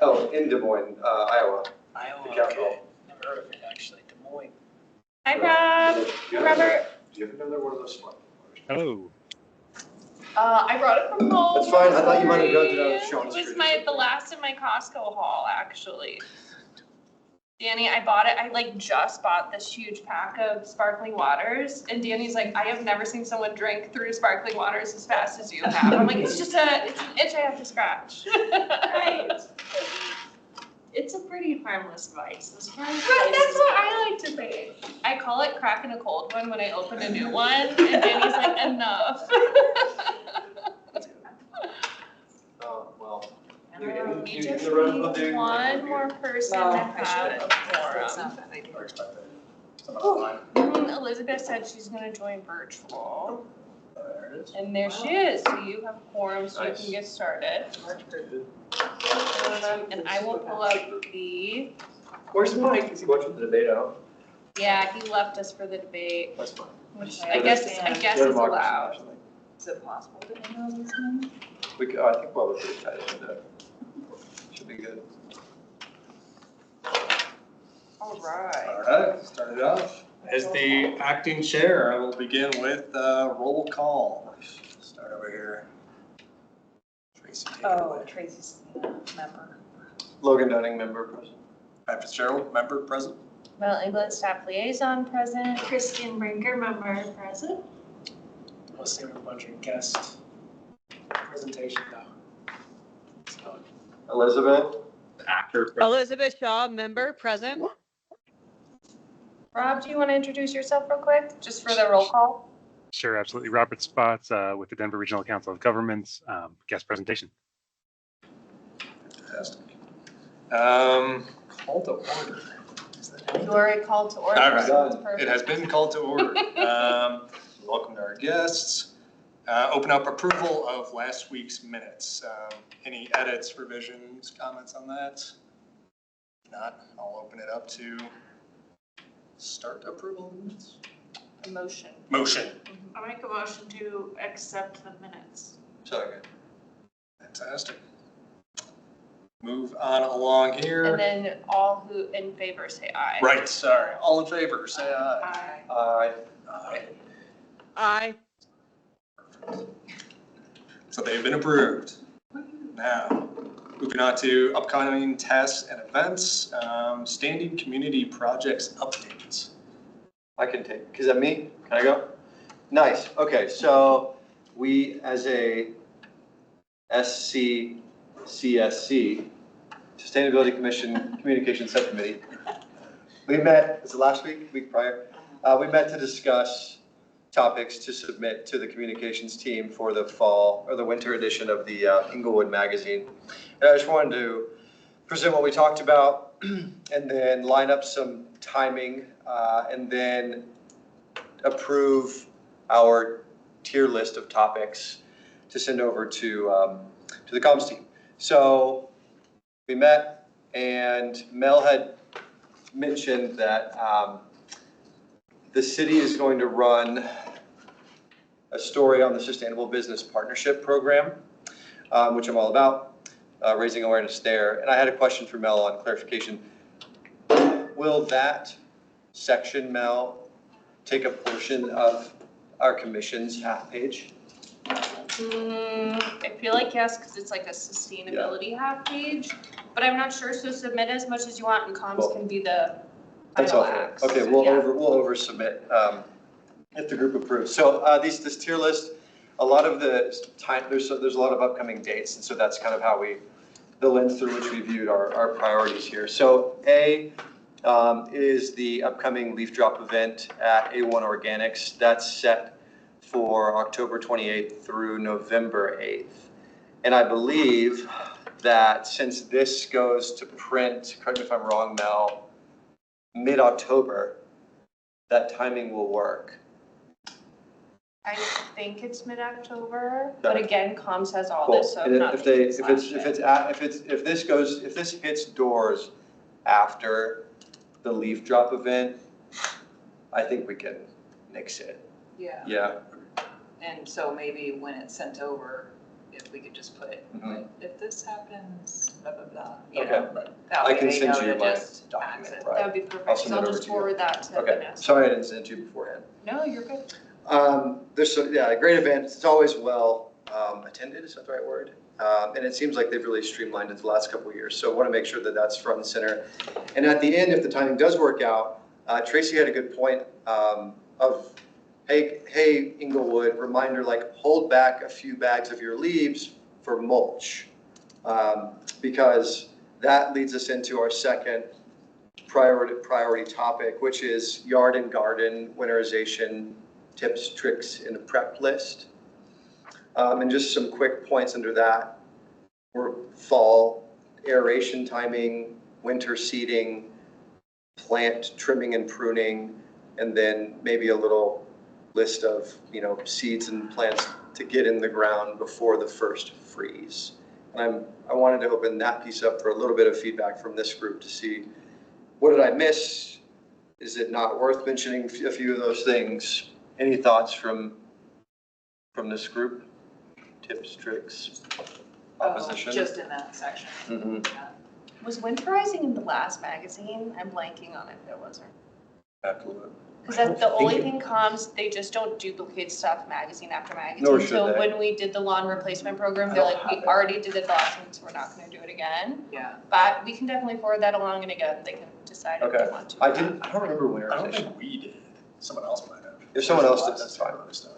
Oh, in Des Moines, Iowa. Iowa, The capital. okay. Never heard of it, actually. Des Moines. Hi, Rob. Robert. Do you have another one of those sparkling waters? Hello. I brought it from home. That's fine. I thought you might have Sorry. gotten it out of Sean's It was fridge or the last in my Costco haul, actually. Danny, I bought it. I just bought this huge pack of sparkling waters, and Danny's like, I have never seen someone drink through sparkling waters as fast as you have. I'm like, it's an itch I have to scratch. Right. It's a pretty harmless vice. As far as Right, that's what I like to think. I call it cracking a cold one when I open a new one, and Danny's like, enough. Oh, well. We just need one more person to have a quorum. Elizabeth said she's gonna join virtual. There it is. And there she is, so you have a quorum, so you Nice. can get started. And I will pull up the, Where's Mike? Is he watching the debate out? yeah, he left us for the debate, That's fine. which Okay. I guess is allowed. Is it possible to email these men? We could, I think we're pretty tight into that. Should be good. All right. All right, start it off. As the acting chair, I will begin with roll call. Start over here. Tracy, take it away. Tracy's member. Logan Dunning, member present. Pat Fitzgerald, member present. Mel England, staff liaison present. Christian Brinker, member present. Let's have a bunch of guest presentation though. So, Elizabeth? Actor. Elizabeth Shaw, member, present. Rob, do you want to introduce yourself real quick, just for the roll call? Sure, absolutely. Robert Spots with the Denver Regional Council of Governments, guest presentation. fantastic. Call to order. Is that it? You already called to order. All right. so it's perfect. It has been called to order. Welcome to our guests. Open up approval of last week's minutes. Any edits, revisions, comments on that? If not, I'll open it up to start approval of minutes. A motion. Motion. I make a motion to accept the minutes. Second. Fantastic. Move on along And here. then all who in favor say aye. Right, sorry. All in favor, say aye. Aye. Aye. Aye. So they've been approved. Now, moving on to upcoming tests and events, standing community projects updates. I can take, is that me? Can I go? Nice, okay, so we as a SCCSC, Sustainability Commission Communication Subcommittee, we met, was it last week, week prior? We met to discuss topics to submit to the communications team for the fall or the winter edition of the Inglewood magazine. And I just wanted to present what we talked about and then line up some timing and then approve our tier list of topics to send over to the comms team. So we met and Mel had mentioned that the city is going to run a story on the Sustainable Business Partnership Program, which I'm all about, raising awareness there. And I had a question for Mel on clarification. Will that section, Mel, take a portion of our commission's half page? I feel like yes, because it's like a sustainability half page, but I'm not sure, so submit as much as you want and comms Cool. can be the That's final helpful. acts. Okay, we'll Yeah. over submit if the group approves. So this tier list, a lot of the time, there's a lot of upcoming dates, and so that's kind of how the lens through which we viewed our priorities here. So A is the upcoming leaf drop event at A1 Organics. That's set for October 28th through November 8th. And I believe that since this goes to print, correct me if I'm wrong, Mel, mid-October, that timing will work. I think it's mid-October, but again, comms has all Cool. this, so And I'm not if thinking this hits after the leaf drop event, I think we can nix it. Yeah, Yeah, and so maybe when it's sent over, if we could just put, Mhm. if this happens, blah, blah, blah. you Okay. know, that I way can they send know you to my just document, access. right. That would be perfect, I'll 'cause send it I'll over just to you. forward that to Okay, Vanessa. sorry I didn't send it to you beforehand. No, you're good. There's some, yeah, a great event. It's always well attended, is that the right word? And it seems like they've really streamlined it the last couple of years. So I want to make sure that that's front and center. And at the end, if the timing does work out, Tracy had a good point of, hey, Inglewood, reminder, like hold back a few bags of your leaves for mulch. Because that leads us into our second priority topic, which is yard and garden winterization tips, tricks, and a prep list. And just some quick points under that were fall aeration timing, winter seeding, plant trimming and pruning, and then maybe a little list of, seeds and plants to get in the ground before the first freeze. And I wanted to open that piece up for a little bit of feedback from this group to see, what did I miss? Is it not worth mentioning a few of those things? Any thoughts from this group? Tips, tricks, opposition? Just in that section. Mhm. Yeah. Was winterizing in the last magazine? I'm blanking on it, there wasn't. Have to look. Because I that's don't the only think it- thing comes, they just don't duplicate stuff magazine after Nor magazine. should So they. when we did the lawn replacement program, I they're don't like, we have it. already did it last week, so we're not gonna do it again. Yeah. But we can definitely forward that along, and again, they can decide if Okay. they want to. I don't remember winterization. I don't think we did. Someone else might have. If someone else did, Lots that's of fine. other stuff.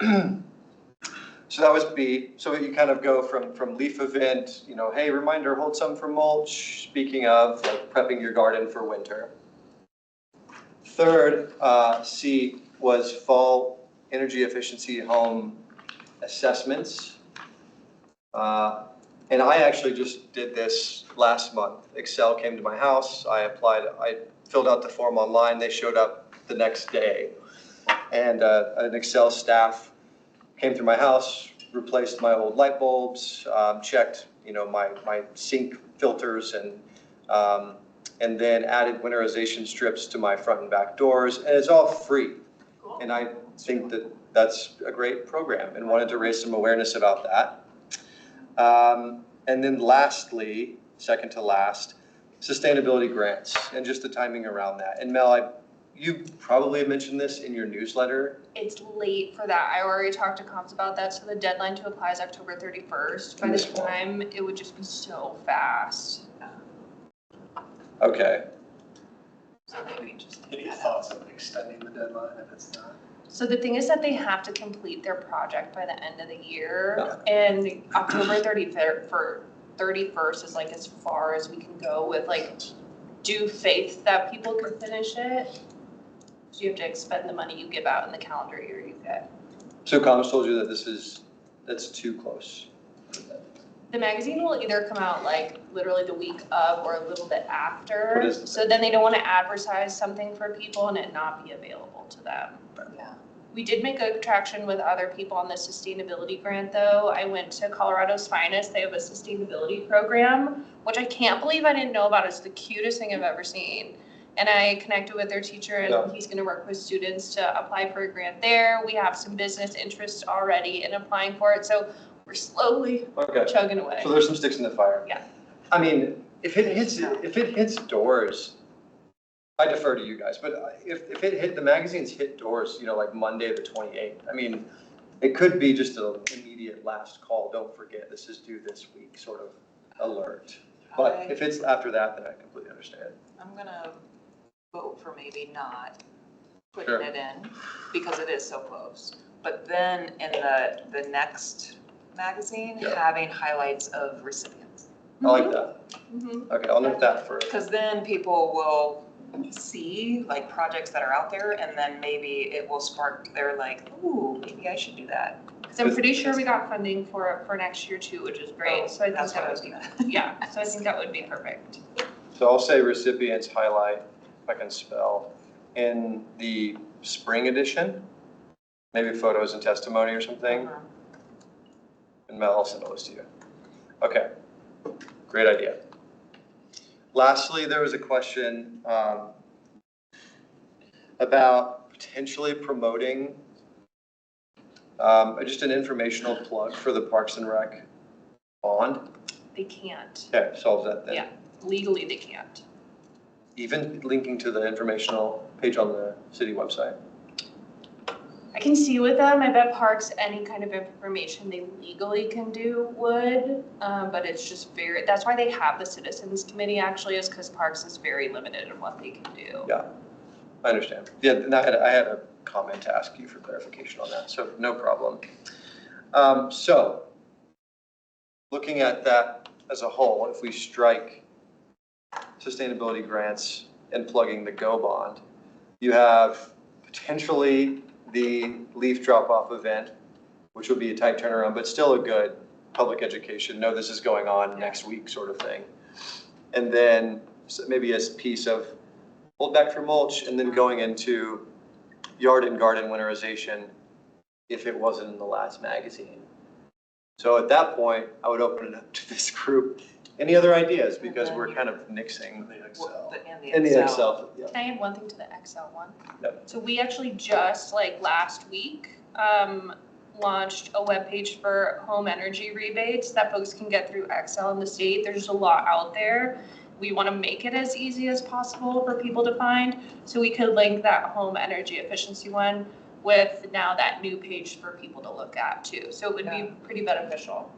So that was B. So you kind of go from leaf event, hey, reminder, hold some for mulch. Speaking of, like prepping your garden for winter. Third, C was fall energy efficiency home assessments. And I actually just did this last month. Excel came to my house. I applied, I filled out the form online. They showed up the next day. And an Excel staff came through my house, replaced my old light bulbs, checked, my sink filters and then added winterization strips to my front and back doors. And it's all free. And I think that that's a great program and wanted to raise some awareness about that. And then lastly, second to last, sustainability grants and just the timing around that. And Mel, you probably mentioned this in your newsletter. It's late for that. I already talked to comms about that, so the deadline to apply is October 31st. By the time, it would just be so fast. Okay. So maybe just. Any thoughts of extending the deadline if it's not? So the thing is that they have to complete their project by the end of the year. And October 31st is like as far as we can go with like, do faith that people can finish it. So you have to expend the money you give out in the calendar year you get. So comms told you that that's too close. The magazine will either come out like literally the week of or a little bit after. What is the So then they don't want to advertise something for people and it not be available to them. Yeah. We did make good traction with other people on the sustainability grant though. I went to Colorado's Finest. They have a sustainability program, which I can't believe I didn't know about. It's the cutest thing I've ever seen. And I connected with their teacher and he's gonna work with students to apply for a grant there. We have some business interest already in applying for it. So we're slowly Okay. chugging away. So there's some sticks in the fire. Yeah. I mean, if it hits doors, I defer to you guys, but if it hit, the magazines hit doors, like Monday the 28th. I mean, it could be just an immediate last call. Don't forget, this is due this week sort of alert. But if it's after that, then I completely understand. I'm gonna vote for maybe not Sure. putting it in because it is so close. But then in the next magazine, Yeah. having highlights of recipients. I like that. Mhm. Okay, I'll note that for, Because then people will see like projects that are out there and then maybe it will spark their like, ooh, maybe I should do that. Because I'm pretty sure we got funding for it for next year too, which is great. So I think That's what I that was would be, gonna. yeah, so I think that would be perfect. so I'll say recipients highlight, if I can spell, in the spring edition, maybe photos and testimony or something. Uh-huh. And Mel, I'll send those to you. Okay, great idea. Lastly, there was a question about potentially promoting just an informational plug for the Parks and Rec bond? They can't. Okay, solves that then. Yeah. Legally, they can't. Even linking to the informational page on the city website. I can see with them, I bet parks, any kind of information they legally can do would, but it's just very, that's why they have the citizens committee actually, is because parks is very limited in what they can do. Yeah, I understand. Yeah, and I had a comment to ask you for clarification on that, so no problem. So, looking at that as a whole, if we strike sustainability grants and plugging the GO bond, you have potentially the leaf drop-off event, which would be a tight turnaround, but still a good public education. No, this is going on next week sort of thing. And then maybe a piece of hold back for mulch and then going into yard and garden winterization if it wasn't in the last magazine. So at that point, I would open it up to this group. Any other ideas? Because we're kind of nixing The Excel. in the Excel. Yeah. Can I add one thing to the Excel one? Yep. So we actually just, like last week, launched a webpage for home energy rebates that folks can get through Excel in the state. There's just a lot out there. We want to make it as easy as possible for people to find. So we could link that home energy efficiency one with now that new page for people to look at too. So it would be pretty beneficial.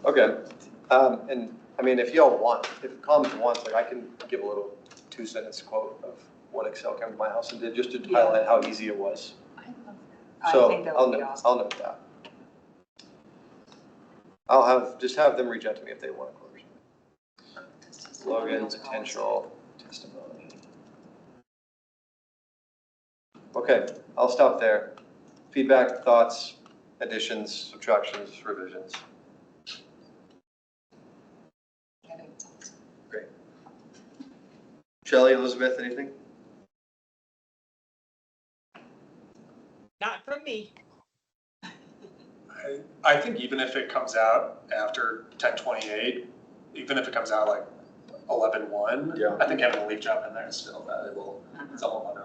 Okay. And I mean, if y'all want, if Commons wants, like I can give a little 2-sentence quote of what Excel came to my house and did just to highlight how easy it was. I love I So think that I'll would be note, awesome. I'll note that. I'll just have them reach out to me if they want to close. Logan, potential testimony. Okay, I'll stop there. Feedback, thoughts, additions, subtractions, revisions. Great. Shelley, Elizabeth, anything? Not from me. I think even if it comes out after 10/28, even if it comes out like 11/1, Yeah. I think having a leaf drop in there is still valuable. It's all on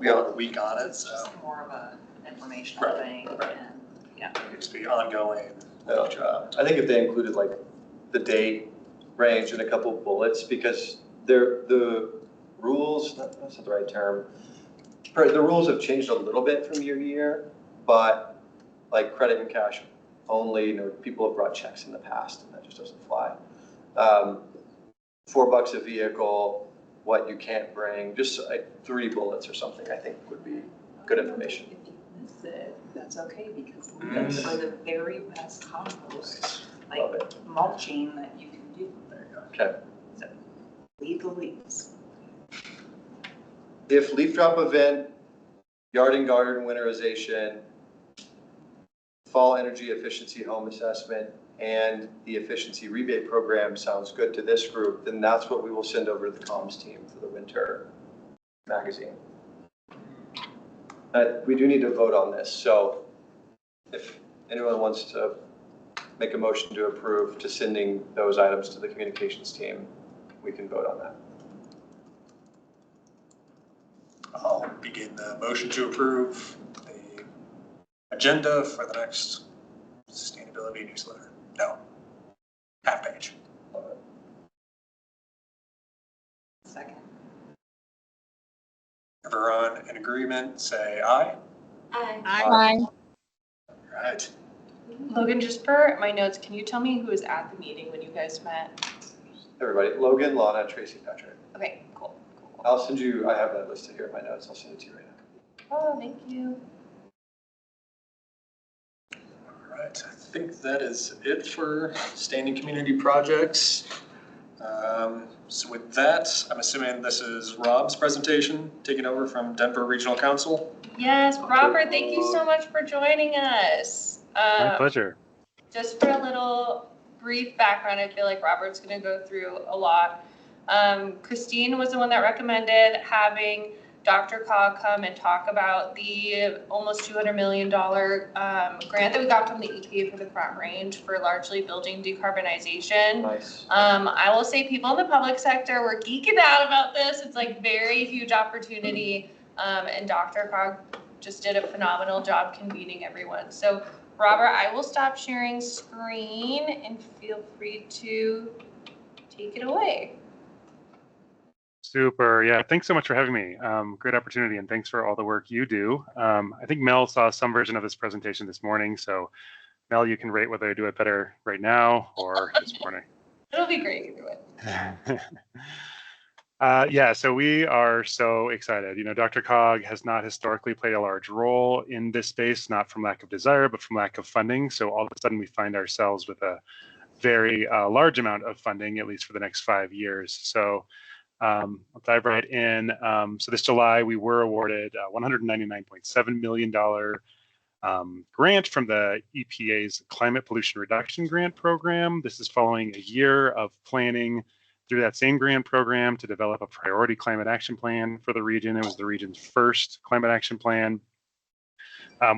Yeah. a week on it, It's so just more of an informational Right, thing right. and, yeah. it needs to be ongoing Yeah. leaf drop. I think if they included like the date range and a couple of bullets, because the rules, that's not the right term. The rules have changed a little bit from year to year, but like credit and cash only, people have brought checks in the past and that just doesn't fly. $4 a vehicle, what you can't bring, just like 3 bullets or something, I think would be good information. If you miss it, that's okay, because Mm. leaves are the very best compost, Love like it. mulching that you can do. There you go. Okay. Leave the leaves. If leaf drop event, yard and garden winterization, fall energy efficiency home assessment, and the efficiency rebate program sounds good to this group, then that's what we will send over to the comms team for the winter magazine. We do need to vote on this, so if anyone wants to make a motion to approve to sending those items to the communications team, we can vote on that. I'll begin the motion to approve the agenda for the next sustainability newsletter. No, half page. Second. Everyone in agreement, say aye. I All right. Logan, just for my notes, can you tell me who was at the meeting when you guys met? Everybody, Logan, Lana, Tracy, Patrick. Okay, cool. I'll send you, I have that listed here in my notes, I'll send it to you right now. Oh, thank you. All right, I think that is it for standing community projects. So with that, I'm assuming this is Rob's presentation, taking over from Denver Regional Council. Yes, Robert, thank you so much for joining us. My pleasure. Just for a little brief background, I feel like Robert's going to go through a lot. Christine was the one that recommended having Dr. Cog come and talk about the almost $200 million grant that we got from the EPA for the Front Range for largely building decarbonization. Nice. I will say people in the public sector were geeking out about this. It's like very huge opportunity. And Dr. Cog just did a phenomenal job convening everyone. So Robert, I will stop sharing screen and feel free to take it away. Super. Yeah. Thanks so much for having me. Great opportunity, and thanks for all the work you do. I think Mel saw some version of this presentation this morning. So Mel, you can rate whether I do it better right now or this morning. It'll be great either way. Yeah, so we are so excited. You know, DRCOG has not historically played a large role in this space, not from lack of desire, but from lack of funding. So all of a sudden we find ourselves with a very large amount of funding, at least for the next 5 years. So I'll dive right in. So this July, we were awarded a $199.7 million grant from the EPA's Climate Pollution Reduction Grant Program. This is following a year of planning through that same grant program to develop a priority climate action plan for the region. It was the region's first climate action plan.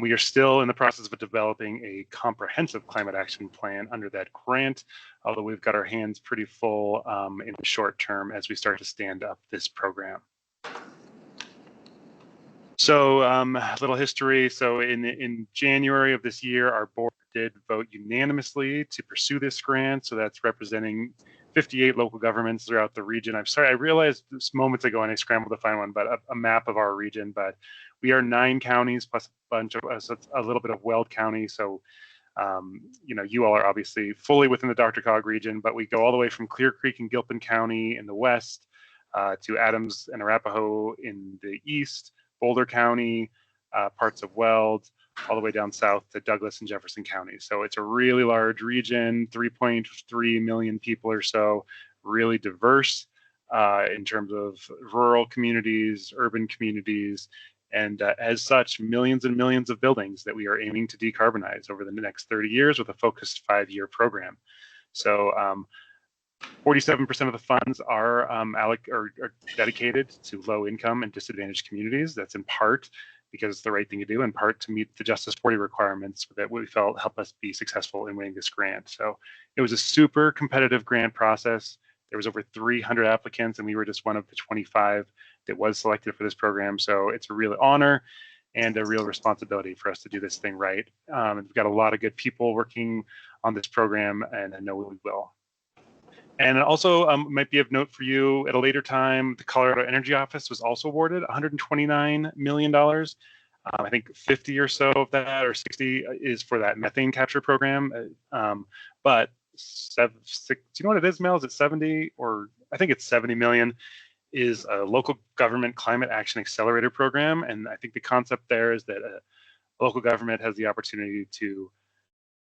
We are still in the process of developing a comprehensive climate action plan under that grant, although we've got our hands pretty full in the short term as we start to stand up this program. So a little history. So in January of this year, our board did vote unanimously to pursue this grant. So that's representing 58 local governments throughout the region. I'm sorry, I realized this moments ago and I scrambled to find one, but a map of our region. But we are 9 counties plus a bunch of a little bit of Weld County. So you know, you all are obviously fully within the DRCOG region, but we go all the way from Clear Creek and Gilpin County in the west to Adams and Arapahoe in the east, Boulder County, parts of Weld, all the way down south to Douglas and Jefferson counties. So it's a really large region, 3.3 million people or so, really diverse in terms of rural communities, urban communities, and as such, millions and millions of buildings that we are aiming to decarbonize over the next 30 years with a focused 5-year program. So 47% of the funds are dedicated to low income and disadvantaged communities. That's in part because it's the right thing to do, in part to meet the Justice 40 requirements that we felt helped us be successful in winning this grant. So it was a super competitive grant process. There was over 300 applicants, and we were just one of the 25 that was selected for this program. So it's a real honor and a real responsibility for us to do this thing right. We've got a lot of good people working on this program, and I know we will. And also might be of note for you at a later time, the Colorado Energy Office was also awarded $129 million. I think 50 or so of that, or 60 is for that methane capture program. But do you know what it is, Mel? Is it 70 or I think it's 70 million is a local government climate action accelerator program. And I think the concept there is that a local government has the opportunity to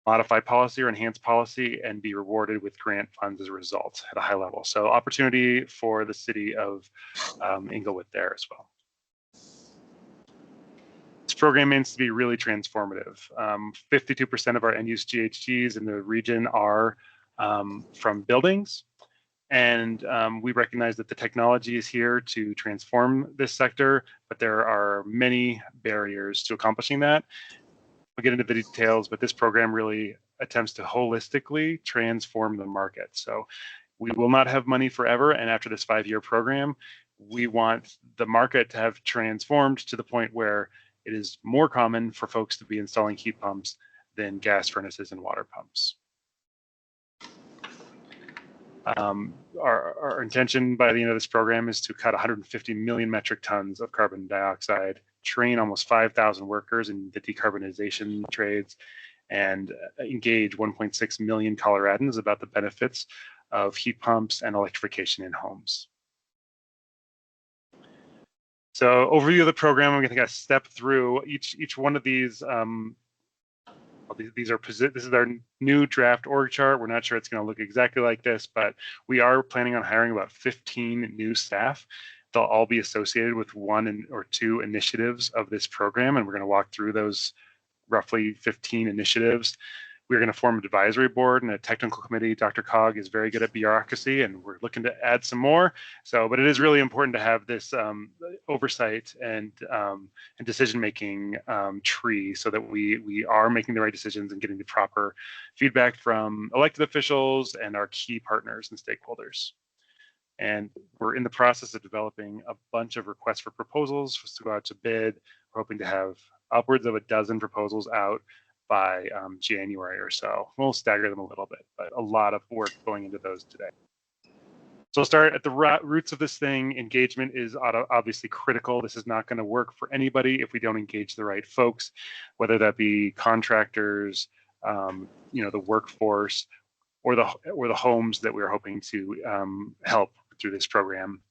modify policy or enhance policy and be rewarded with grant funds as a result at a high level. So opportunity for the city of Inglewood there as well. This program aims to be really transformative. 52% of our end-use GHGs in the region are from buildings. And we recognize that the technology is here to transform this sector, but there are many barriers to accomplishing that. We'll get into the details, but this program really attempts to holistically transform the market. So we will not have money forever. And after this 5-year program, we want the market to have transformed to the point where it is more common for folks to be installing heat pumps than gas furnaces and water pumps. Our intention by the end of this program is to cut 150 million metric tons of carbon dioxide, train almost 5,000 workers in the decarbonization trades, and engage 1.6 million Coloradans about the benefits of heat pumps and electrification in homes. So overview of the program, I'm going to step through each one of these. This is our new draft org chart. We're not sure it's going to look exactly like this, but we are planning on hiring about 15 new staff. They'll all be associated with 1 or 2 initiatives of this program, and we're going to walk through those roughly 15 initiatives. We're going to form an advisory board and a technical committee. DRCOG is very good at bureaucracy, and we're looking to add some more. But it is really important to have this oversight and decision-making tree so that we are making the right decisions and getting the proper feedback from elected officials and our key partners and stakeholders. And we're in the process of developing a bunch of requests for proposals to go out to bid. We're hoping to have upwards of a dozen proposals out by January or so. We'll stagger them a little bit, but a lot of work going into those today. So I'll start at the roots of this thing. Engagement is obviously critical. This is not going to work for anybody if we don't engage the right folks, whether that be contractors, the workforce, or the homes that we're hoping to help through this program.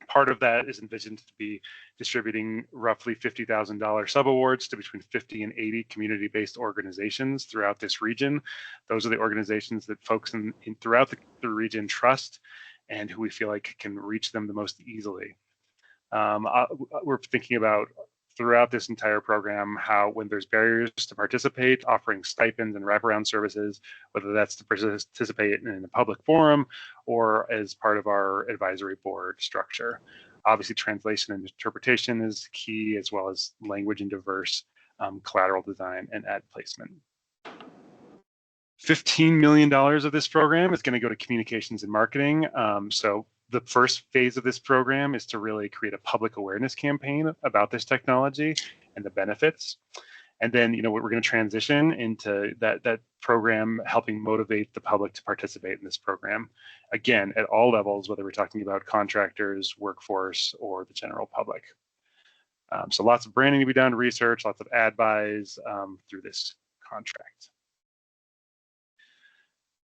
Part of that is envisioned to be distributing roughly $50,000 subawards to between 50 and 80 community-based organizations throughout this region. Those are the organizations that folks throughout the region trust and who we feel like can reach them the most easily. We're thinking about throughout this entire program how when there's barriers to participate, offering stipends and wraparound services, whether that's to participate in a public forum or as part of our advisory board structure. Obviously, translation and interpretation is key, as well as language and diverse collateral design and ad placement. $15 million of this program is going to go to communications and marketing. So the first phase of this program is to really create a public awareness campaign about this technology and the benefits. And then, we're going to transition into that program helping motivate the public to participate in this program. Again, at all levels, whether we're talking about contractors, workforce, or the general public. So lots of branding to be done, research, lots of ad buys through this contract.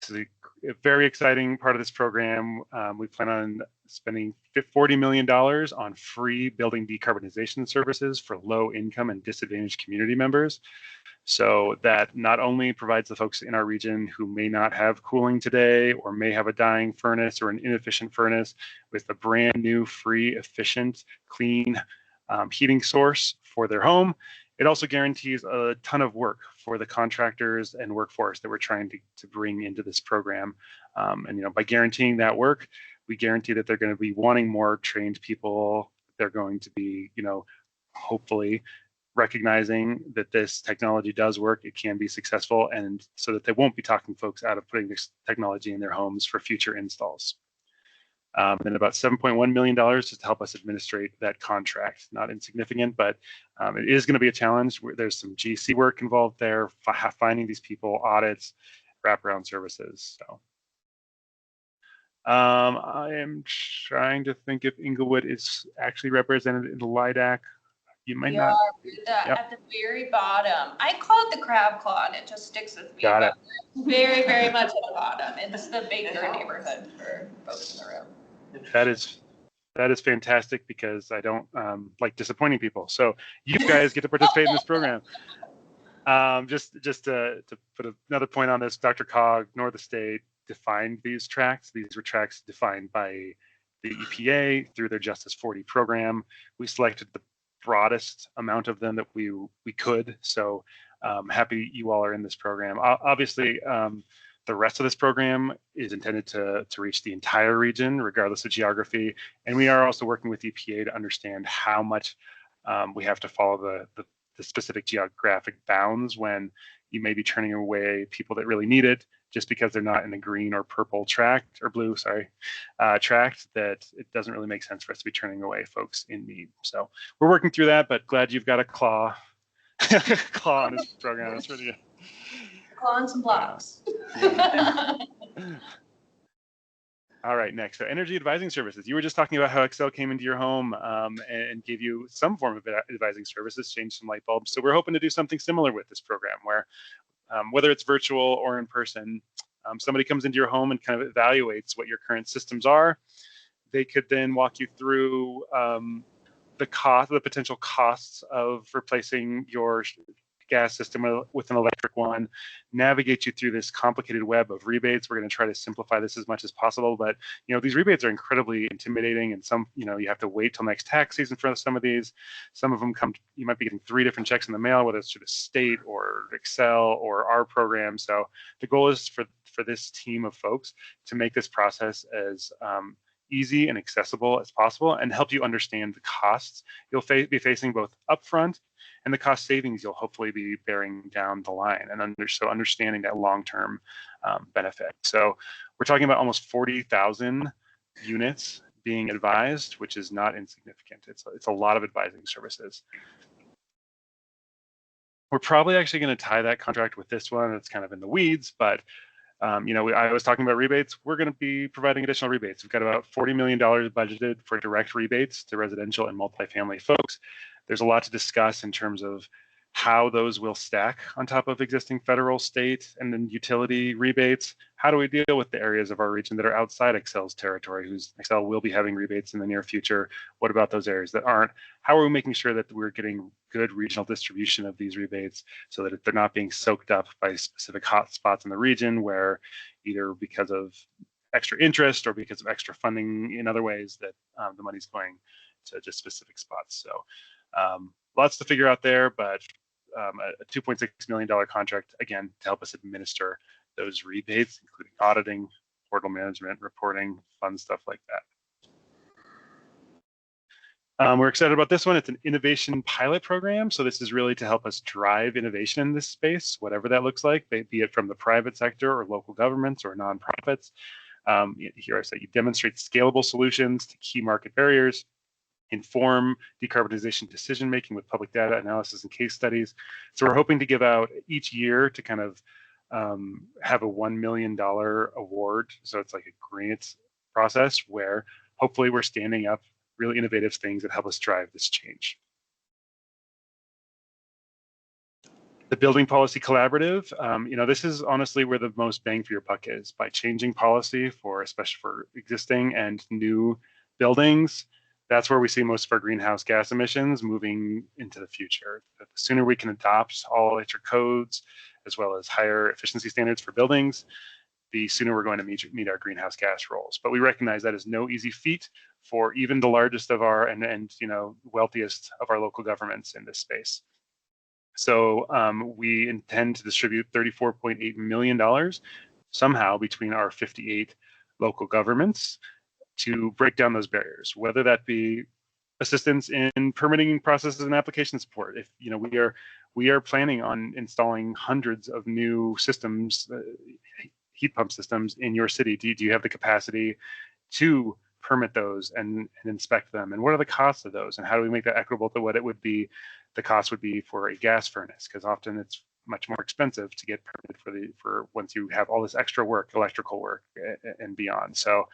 So a very exciting part of this program. We plan on spending $40 million on free building decarbonization services for low income and disadvantaged community members. So that not only provides the folks in our region who may not have cooling today or may have a dying furnace or an inefficient furnace with a brand new, free, efficient, clean heating source for their home. It also guarantees a ton of work for the contractors and workforce that we're trying to bring into this program. And by guaranteeing that work, we guarantee that they're going to be wanting more trained people. They're going to be, hopefully recognizing that this technology does work, it can be successful, and so that they won't be talking folks out of putting this technology in their homes for future installs. And about $7.1 million just to help us administrate that contract. Not insignificant, but it is going to be a challenge. There's some GC work involved there, finding these people, audits, wraparound services. So I am trying to think if Inglewood is actually represented in the LIDAC. You might not. At the very bottom. I call it the crab claw, and it just sticks with me. Got it. Very, very much at the bottom. It's the Baker neighborhood for folks in the room. That is fantastic because I don't like disappointing people. So you guys get to participate in this program. Just to put another point on this, Dr. Cog, nor the state defined these tracts. These were tracts defined by the EPA through their Justice 40 program. We selected the broadest amount of them that we could. So happy you all are in this program. Obviously, the rest of this program is intended to reach the entire region, regardless of geography. And we are also working with EPA to understand how much we have to follow the specific geographic bounds when you may be turning away people that really need it just because they're not in a green or purple tract, or blue, sorry, tract, that it doesn't really make sense for us to be turning away folks in need. So we're working through that, but glad you've got a claw on this program. That's really good. Claw and some blocks. All right, next. So energy advising services. You were just talking about how Excel came into your home and gave you some form of advising services, changed some light bulbs. So we're hoping to do something similar with this program where whether it's virtual or in person, somebody comes into your home and kind of evaluates what your current systems are. They could then walk you through the potential costs of replacing your gas system with an electric one, navigate you through this complicated web of rebates. We're going to try to simplify this as much as possible, but these rebates are incredibly intimidating, and some, you have to wait till next tax season for some of these. Some of them you might be getting 3 different checks in the mail, whether it's through the state or Excel or our program. So the goal is for this team of folks to make this process as easy and accessible as possible and help you understand the costs you'll be facing both upfront and the cost savings you'll hopefully be bearing down the line, and so understanding that long-term benefit. So we're talking about almost 40,000 units being advised, which is not insignificant. It's a lot of advising services. We're probably actually going to tie that contract with this one. It's kind of in the weeds, but I was talking about rebates. We're going to be providing additional rebates. We've got about $40 million budgeted for direct rebates to residential and multifamily folks. There's a lot to discuss in terms of how those will stack on top of existing federal, state, and then utility rebates. How do we deal with the areas of our region that are outside Excel's territory, whose Excel will be having rebates in the near future? What about those areas that aren't? How are we making sure that we're getting good regional distribution of these rebates so that they're not being soaked up by specific hot spots in the region where either because of extra interest or because of extra funding in other ways that the money's going to just specific spots. So lots to figure out there, but a $2.6 million contract, again, to help us administer those rebates, including auditing, portal management, reporting, fun stuff like that. We're excited about this one. It's an innovation pilot program. So this is really to help us drive innovation in this space, whatever that looks like, be it from the private sector or local governments or nonprofits. Here I say you demonstrate scalable solutions to key market barriers, inform decarbonization decision-making with public data analysis and case studies. So we're hoping to give out each year to kind of have a $1 million award. So it's like a grant process where hopefully we're standing up really innovative things that help us drive this change. The Building Policy Collaborative, this is honestly where the most bang for your buck is, by changing policy especially for existing and new buildings. That's where we see most of our greenhouse gas emissions moving into the future. The sooner we can adopt all electric codes, as well as higher efficiency standards for buildings, the sooner we're going to meet our greenhouse gas goals. But we recognize that is no easy feat for even the largest of our and wealthiest of our local governments in this space. So we intend to distribute $34.8 million somehow between our 58 local governments to break down those barriers, whether that be assistance in permitting processes and application support. If we are planning on installing hundreds of new systems, heat pump systems in your city. Do you have the capacity to permit those and inspect them? And what are the costs of those? And how do we make that equitable to what it would be, the cost would be for a gas furnace? Because often it's much more expensive to get permitted for once you have all this extra work, electrical work and beyond. So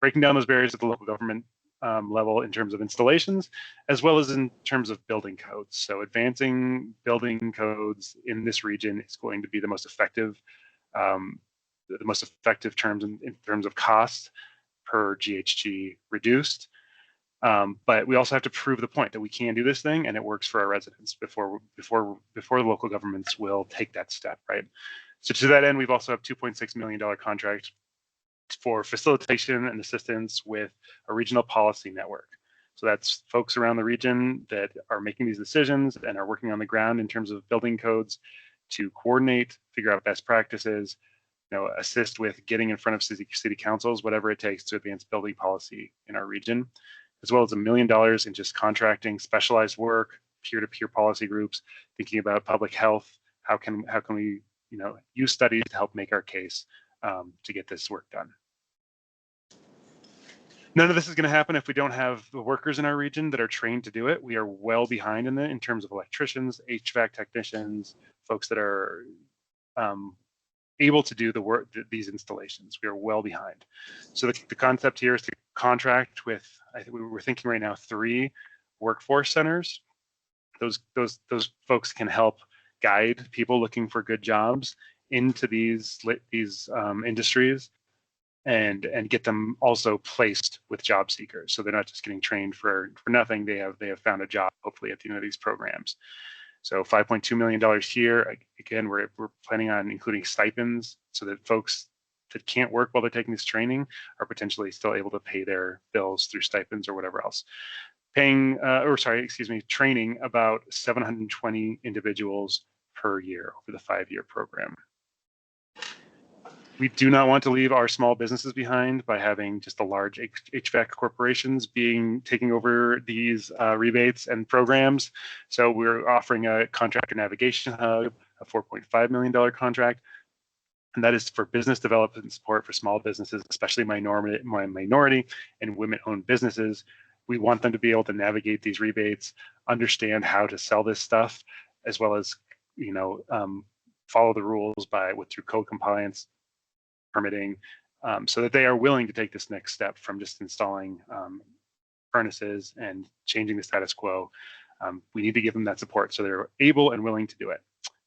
breaking down those barriers at the local government level in terms of installations, as well as in terms of building codes. So advancing building codes in this region is going to be the most effective terms in terms of cost per GHG reduced. But we also have to prove the point that we can do this thing and it works for our residents before the local governments will take that step, right? So to that end, we've also have $2.6 million contract for facilitation and assistance with a regional policy network. So that's folks around the region that are making these decisions and are working on the ground in terms of building codes to coordinate, figure out best practices, assist with getting in front of city councils, whatever it takes to advance building policy in our region, as well as $1 million in just contracting specialized work, peer-to-peer policy groups, thinking about public health. How can we use studies to help make our case to get this work done. None of this is going to happen if we don't have the workers in our region that are trained to do it. We are well behind in terms of electricians, HVAC technicians, folks that are able to do the work, these installations. We are well behind. So the concept here is to contract with, I think we're thinking right now, 3 workforce centers. Those folks can help guide people looking for good jobs into these industries and get them also placed with job seekers. So they're not just getting trained for nothing. They have found a job, hopefully, at the end of these programs. So $5.2 million here. Again, we're planning on including stipends so that folks that can't work while they're taking this training are potentially still able to pay their bills through stipends or whatever else. Training about 720 individuals per year over the 5-year program. We do not want to leave our small businesses behind by having just the large HVAC corporations taking over these rebates and programs. So we're offering a contractor navigation hub, a $4.5 million contract, and that is for business development support for small businesses, especially minority and women-owned businesses. We want them to be able to navigate these rebates, understand how to sell this stuff, as well as, follow the rules through code compliance, permitting, so that they are willing to take this next step from just installing furnaces and changing the status quo. We need to give them that support so they're able and willing to do it.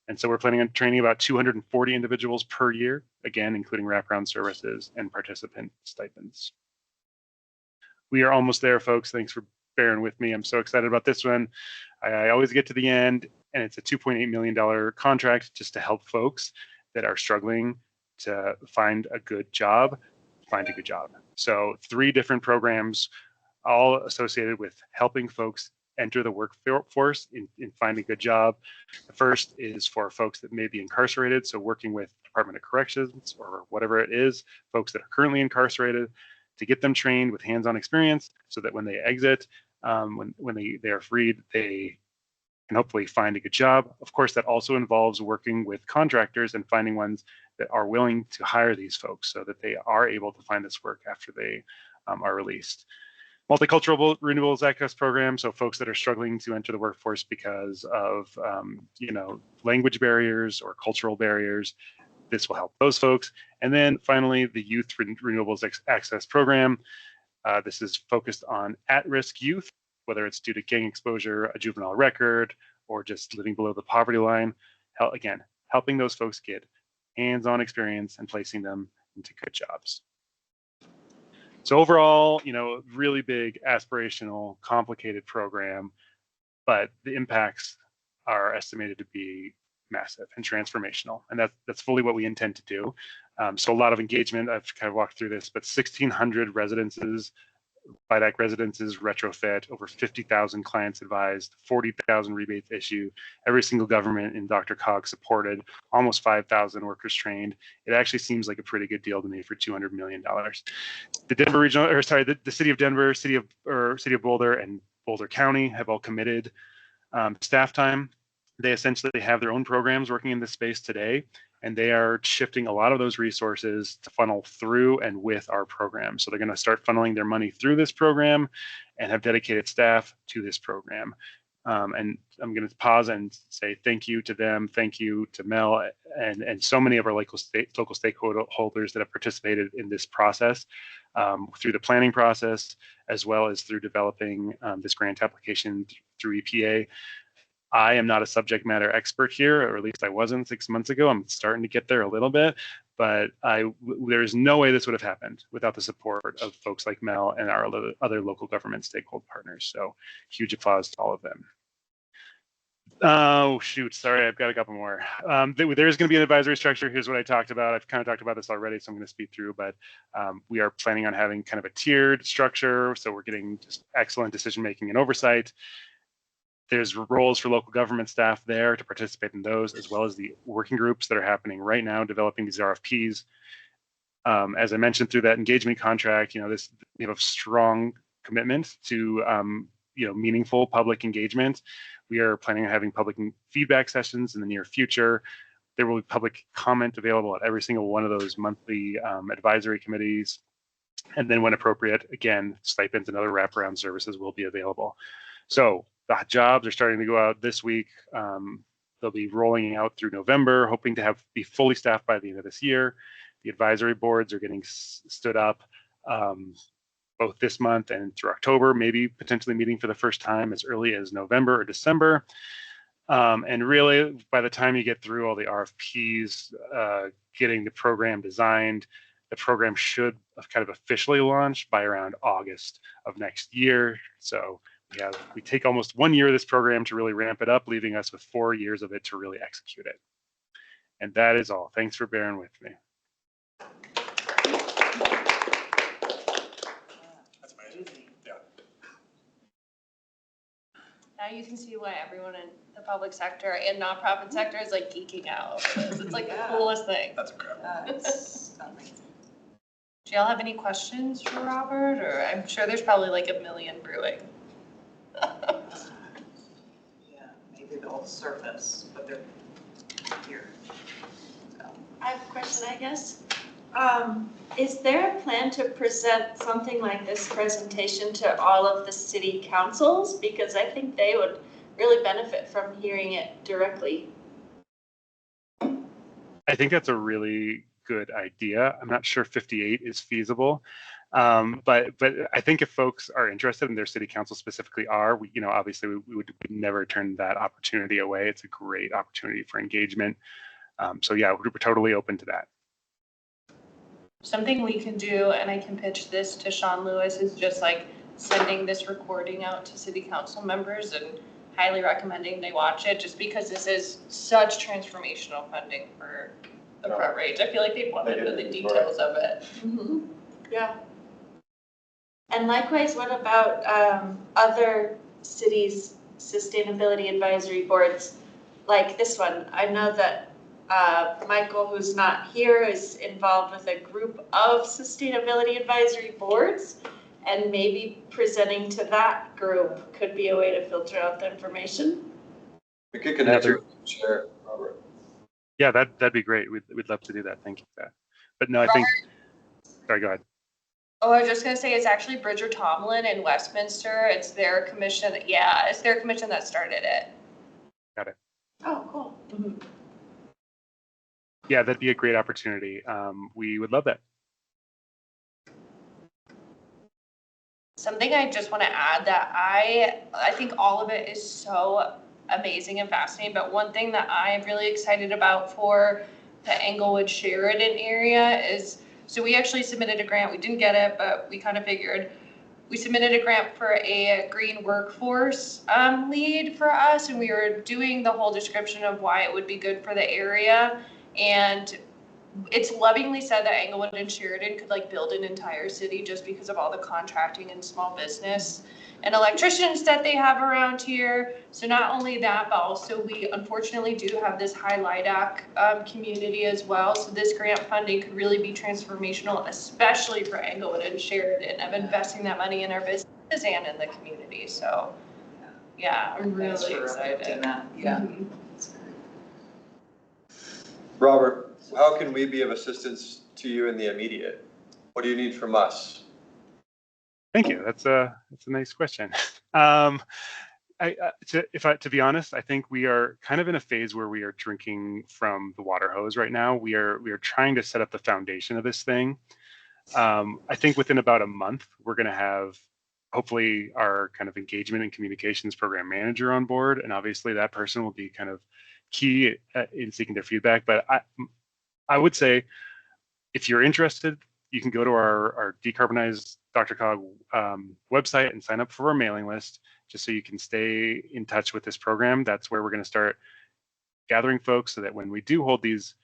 And so we're planning on training about 240 individuals per year, again, including wraparound services and participant stipends. We are almost there, folks. Thanks for bearing with me. I'm so excited about this one. I always get to the end, and it's a $2.8 million contract just to help folks that are struggling to find a good job. So 3 different programs, all associated with helping folks enter the workforce in finding a good job. The first is for folks that may be incarcerated, so working with Department of Corrections or whatever it is, folks that are currently incarcerated, to get them trained with hands-on experience so that when they exit, when they are freed, they can hopefully find a good job. Of course, that also involves working with contractors and finding ones that are willing to hire these folks so that they are able to find this work after they are released. Multicultural Renewables Access Program, so folks that are struggling to enter the workforce because of language barriers or cultural barriers. This will help those folks. And then finally, the Youth Renewables Access Program. This is focused on at-risk youth, whether it's due to gang exposure, a juvenile record, or just living below the poverty line. Again, helping those folks get hands-on experience and placing them into good jobs. So overall, really big, aspirational, complicated program, but the impacts are estimated to be massive and transformational, and that's fully what we intend to do. So a lot of engagement. I've kind of walked through this, but 1,600 residences, BIDAC residences retrofit, over 50,000 clients advised, 40,000 rebates issued, every single government in DRCOG supported, almost 5,000 workers trained. It actually seems like a pretty good deal to me for $200 million. The city of Denver, city of Boulder, and Boulder County have all committed staff time. They essentially have their own programs working in this space today, and they are shifting a lot of those resources to funnel through and with our program. So they're going to start funneling their money through this program and have dedicated staff to this program. And I'm going to pause and say thank you to them, thank you to Mel, and so many of our local stakeholders that have participated in this process through the planning process, as well as through developing this grant application through EPA. I am not a subject matter expert here, or at least I wasn't 6 months ago. I'm starting to get there a little bit, but there's no way this would have happened without the support of folks like Mel and our other local government stakeholder partners. So huge applause to all of them. Oh, shoot. Sorry, I've got a couple more. There's going to be an advisory structure. Here's what I talked about. I've kind of talked about this already, so I'm going to speed through, but we are planning on having kind of a tiered structure. So we're getting just excellent decision-making and oversight. There's roles for local government staff there to participate in those, as well as the working groups that are happening right now, developing these RFPs. As I mentioned through that engagement contract, we have a strong commitment to meaningful public engagement. We are planning on having public feedback sessions in the near future. There will be public comment available at every single one of those monthly advisory committees. And then when appropriate, again, stipends and other wraparound services will be available. So the jobs are starting to go out this week. They'll be rolling out through November, hoping to be fully staffed by the end of this year. The advisory boards are getting stood up both this month and through October, maybe potentially meeting for the first time as early as November or December. And really, by the time you get through all the RFPs, getting the program designed, the program should have kind of officially launched by around August of next year. So we take almost 1 year of this program to really ramp it up, leaving us with 4 years of it to really execute it. And that is all. Thanks for bearing with me. That's amazing. Yeah. Now you can see why everyone in the public sector and nonprofit sector is like geeking out over this. It's like the coolest thing. That's incredible. It's amazing. Do y'all have any questions for Robert? Or I'm sure there's probably like a million brewing. Yeah, maybe they'll surface, but they're here. So. I have a question, I guess. Is there a plan to present something like this presentation to all of the city councils? Because I think they would really benefit from hearing it directly. I think that's a really good idea. I'm not sure 58 is feasible. But I think if folks are interested and their city council specifically are, we, obviously we would never turn that opportunity away. It's a great opportunity for engagement. So yeah, we're totally open to that. Something we can do, and I can pitch this to Sean Lewis, is just like sending this recording out to city council members and highly recommending they watch it, just because this is such transformational funding for the Front Range. I feel like they'd want to know the details of it. Mm-hmm. Yeah. And likewise, what about other cities' sustainability advisory boards like this one? I know that Michael, who's not here, is involved with a group of sustainability advisory boards, and maybe presenting to that group could be a way to filter out the information. We could connect you, share, Robert. Yeah, that'd be great. We'd love to do that. Thank you for that. But no, I think, sorry, go ahead. Oh, I was just gonna say, it's actually Bridger Tomlin in Westminster. It's their commission. Yeah, it's their commission that started it. Got it. Oh, cool. Mm-hmm. Yeah, that'd be a great opportunity. We would love that. Something I just want to add that I think all of it is so amazing and fascinating, but one thing that I'm really excited about for the Englewood Sheridan area is, so we actually submitted a grant. We didn't get it, but we kind of figured. We submitted a grant for a green workforce lead for us, and we were doing the whole description of why it would be good for the area. And it's lovingly said that Englewood and Sheridan could like build an entire city just because of all the contracting and small business and electricians that they have around here. So not only that, but also we unfortunately do have this high LIDAC community as well. So this grant funding could really be transformational, especially for Englewood and Sheridan, of investing that money in our businesses and in the community. So yeah, I'm really excited. Yeah. Mhm. Robert, how can we be of assistance to you in the immediate? What do you need from us? Thank you. That's a nice question. To be honest, I think we are kind of in a phase where we are drinking from the water hose right now. We are trying to set up the foundation of this thing. I think within about a month, we're going to have hopefully our kind of engagement and communications program manager on board, and obviously that person will be kind of key in seeking their feedback. But I would say, if you're interested, you can go to our Decarbonize DRCOG website and sign up for our mailing list, just so you can stay in touch with this program. That's where we're going to start gathering folks, so that when we do hold these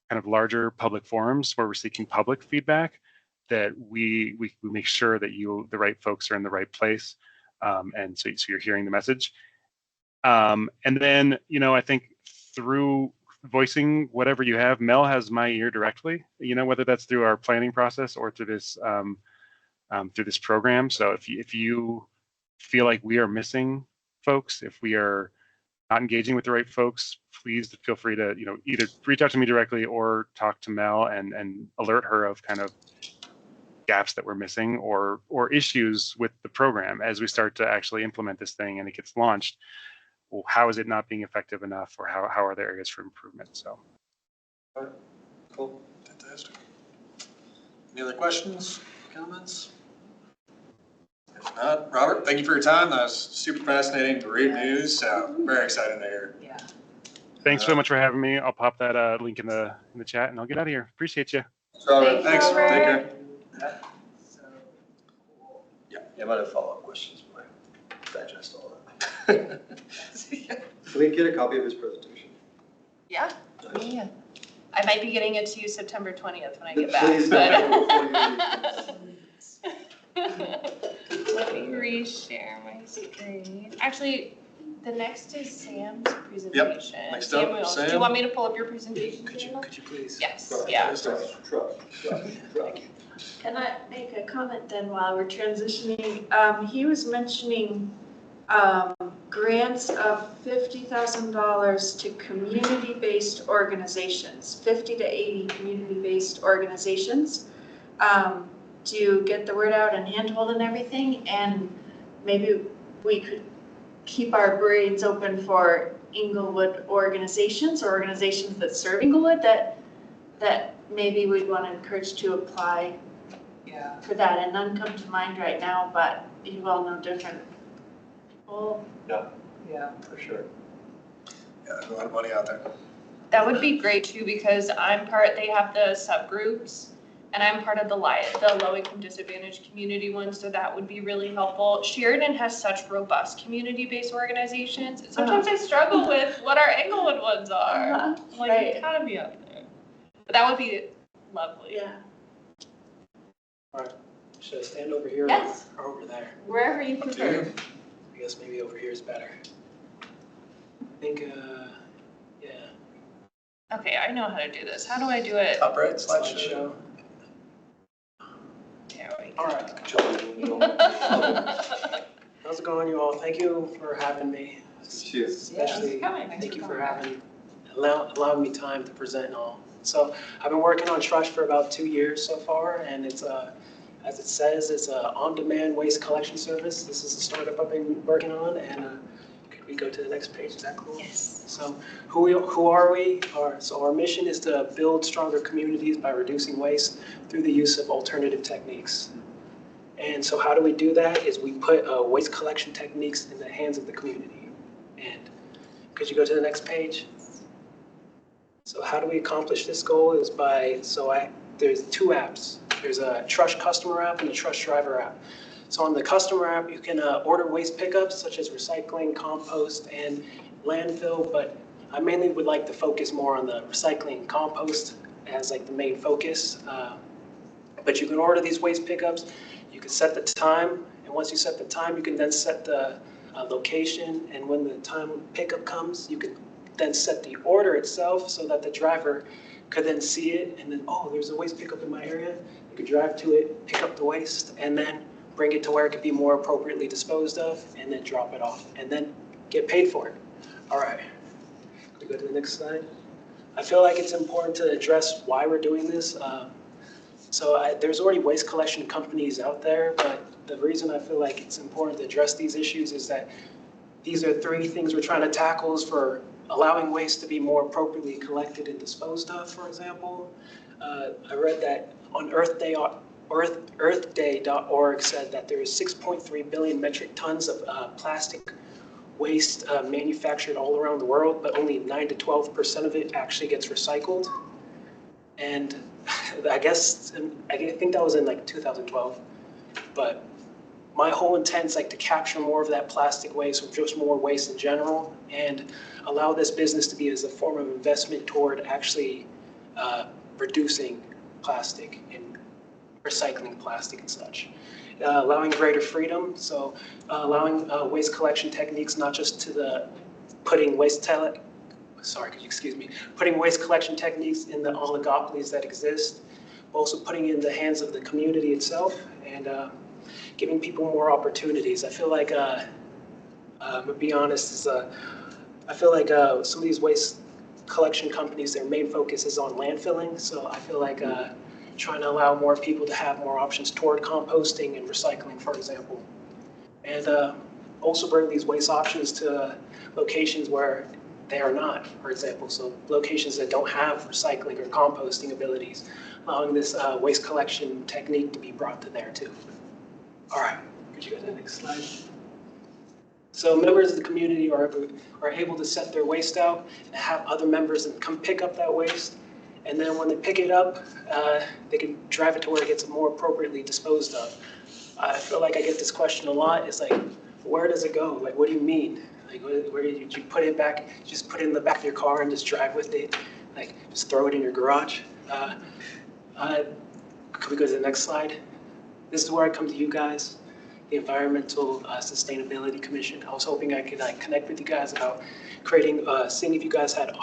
kind of larger public forums where we're seeking public feedback, that we make sure that the right folks are in the right place, and so you're hearing the message. And then, I think through voicing whatever you have, Mel has my ear directly, whether that's through our planning process or through this program. So if you feel like we are missing folks, if we are not engaging with the right folks, please feel free to, either reach out to me directly or talk to Mel and alert her of kind of gaps that we're missing or issues with the program as we start to actually implement this thing and it gets launched. Well, how is it not being effective enough, or how are there areas for improvement? So. All right. Cool. Fantastic. Any other questions, comments? If not, Robert, thank you for your time. That was super fascinating, great news. So very excited to hear. Yeah. Thanks so much for having me. I'll pop that link in the chat, and I'll get out of here. Appreciate you. Robert, Thanks, thanks. Robert. Take care. So cool. Yeah, I might have follow-up questions, but I digest all that. Can we get a copy of his presentation? Yeah. Nice. Yeah. I might be getting it to you September 20th when I get back. Please but- don't. Let me reshare my screen. Actually, the next is Sam's presentation. Next Sam up, will- Sam. Do you want me to pull up your presentation? Could you Sam? please? Yes, Trust, yeah. trust. Can I make a comment then while we're transitioning? He was mentioning grants of $50,000 to community-based organizations, 50 to 80 community-based organizations, to get the word out and handhold and everything. And maybe we could keep our brains open for Inglewood organizations or organizations that serve Inglewood that maybe we'd want to encourage to apply Yeah. for that. And none come to mind right now, but you all know different people. Yeah. For sure. Yeah, there's a lot of money out there. That would be great too, because they have the subgroups, and I'm part of the low income disadvantaged community one, so that would be really helpful. Sheridan has such robust community-based organizations, and sometimes I struggle with what our Englewood ones are. Like, Right. it's gotta be up there. But that would be lovely. Yeah. Should I stand over here Yes. or over there? Wherever you Up to prefer. you. I guess maybe over here is better. I think, yeah. Okay, I know how to do this. How do I do it? Top right, slideshow. There we go. All right. How's it going, you all? Thank you for having me. Cheers. Especially, coming. Thanks thank for you for coming. allowing me time to present and all. So I've been working on Trush for about 2 years so far, and it's as it says, it's a on-demand waste collection service. This is a startup I've been working on, and could we go to the next page? Is that cool? Yes. So who are we? So our mission is to build stronger communities by reducing waste through the use of alternative techniques. And so how do we do that is we put waste collection techniques in the hands of the community. And could you go to the next page? So how do we accomplish this goal is there's 2 apps. There's a Trush customer app and a Trush driver app. So on the customer app, you can order waste pickups such as recycling, compost, and landfill, but I mainly would like to focus more on the recycling and compost as like the main focus. But you can order these waste pickups, you can set the time, and once you set the time, you can then set the location, and when the time pickup comes, you can then set the order itself so that the driver could then see it, and then, oh, there's a waste pickup in my area. You could drive to it, pick up the waste, and then bring it to where it could be more appropriately disposed of, and then drop it off, and then get paid for it. All right, can we go to the next slide? I feel like it's important to address why we're doing this. There's already waste collection companies out there, but the reason I feel like it's important to address these issues is that these are 3 things we're trying to tackle is for allowing waste to be more appropriately collected and disposed of, for example. I read that on earthday.org said that there is 6.3 billion metric tons of plastic waste manufactured all around the world, but only 9 to 12% of it actually gets recycled. And I think that was in like 2012, but my whole intent is like to capture more of that plastic waste or just more waste in general and allow this business to be as a form of investment toward actually reducing plastic and recycling plastic and such. Allowing greater freedom, so allowing waste collection techniques not just to putting waste collection techniques in the oligopolies that exist, but also putting it in the hands of the community itself and giving people more opportunities. I feel like, I'm gonna be honest, I feel like some of these waste collection companies, their main focus is on landfilling. So I feel like trying to allow more people to have more options toward composting and recycling, for example. And also bring these waste options to locations where they are not, for example. So locations that don't have recycling or composting abilities, allowing this waste collection technique to be brought to there too. All right, could you go to the next slide? So members of the community are able to set their waste out and have other members come pick up that waste. And then when they pick it up, they can drive it to where it gets more appropriately disposed of. I feel like I get this question a lot. It's like, where does it go? Like, what do you mean? Like, where did you put it back? Just put it in the back of your car and just drive with it? Like, just throw it in your garage? Could we go to the next slide? This is where I come to you guys, the Environmental Sustainability Commission. I was hoping I could connect with you guys about creating, seeing if you guys had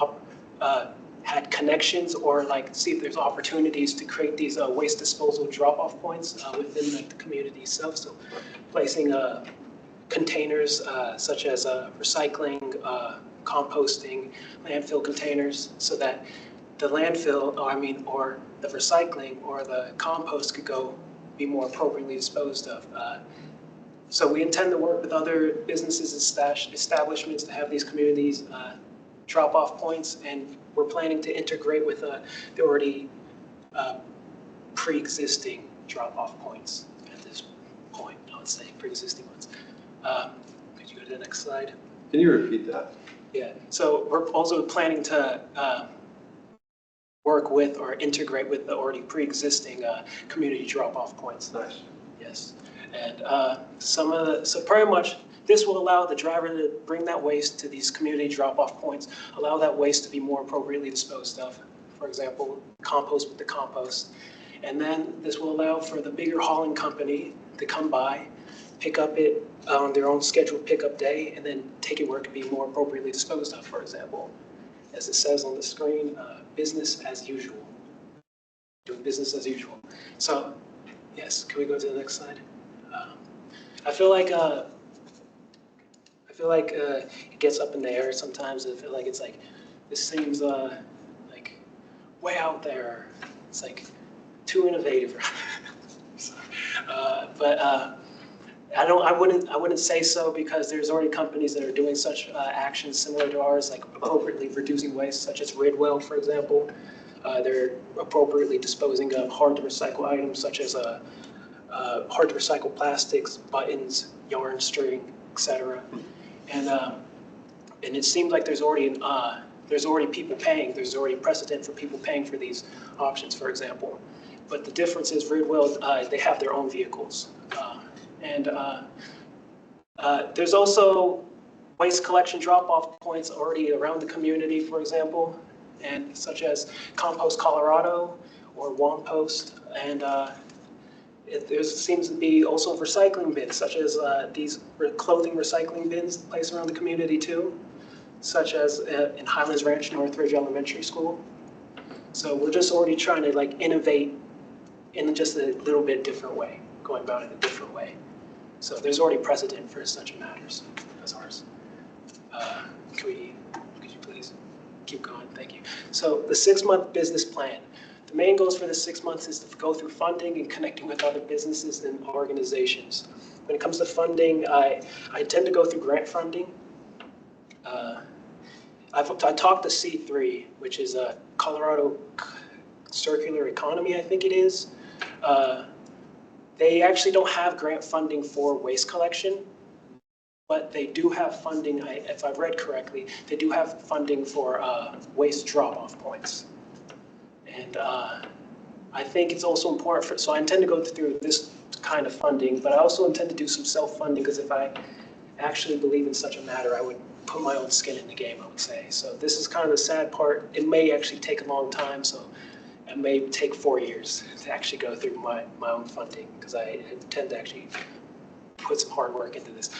connections or like see if there's opportunities to create these waste disposal drop-off points within like, the community itself. So placing containers such as recycling, composting, landfill containers, so that the landfill, or the recycling or the compost could go be more appropriately disposed of. So we intend to work with other businesses and establishments to have these communities drop-off points, and we're planning to integrate with the already pre-existing drop-off points at this point, I would say, pre-existing ones. Could you go to the next slide? Can you repeat that? Yeah, so we're also planning to work with or integrate with the already pre-existing community drop-off points. Nice. Yes, and so pretty much this will allow the driver to bring that waste to these community drop-off points, allow that waste to be more appropriately disposed of. For example, compost with the compost. And then this will allow for the bigger hauling company to come by, pick up it on their own scheduled pickup day, and then take it where it can be more appropriately disposed of, for example. As it says on the screen, business as usual. Doing business as usual. So, yes, can we go to the next slide? I feel like it gets up in the air sometimes. I feel like it's like, this seems like way out there. It's like too innovative. But I wouldn't say so, because there's already companies that are doing such actions similar to ours, like appropriately reducing waste, such as Ridwell, for example. They're appropriately disposing of hard to recycle items such as hard to recycle plastics, buttons, yarn, string, etc. And it seems like there's already people paying. There's already precedent for people paying for these options, for example. But the difference is Ridwell, they have their own vehicles. And there's also waste collection drop-off points already around the community, for example, and such as Compost Colorado or Wampost. And there seems to be also recycling bins, such as these clothing recycling bins placed around the community too, such as in Highlands Ranch, Northridge Elementary School. So we're just already trying to like innovate in just a little bit different way, going about it a different way. So there's already precedent for such matters as ours. Could you please keep going? Thank you. So the 6-month business plan. The main goals for the 6 months is to go through funding and connecting with other businesses and organizations. When it comes to funding, I tend to go through grant funding. I talked to C3, which is a Colorado Circular Economy, I think it is. They actually don't have grant funding for waste collection, but they do have funding, if I read correctly, they do have funding for waste drop-off points. And I think it's also important so I intend to go through this kind of funding, but I also intend to do some self-funding, because if I actually believe in such a matter, I would put my own skin in the game, I would say. So this is kind of the sad part. It may actually take a long time, so it may take 4 years to actually go through my own funding, because I intend to actually put some hard work into this.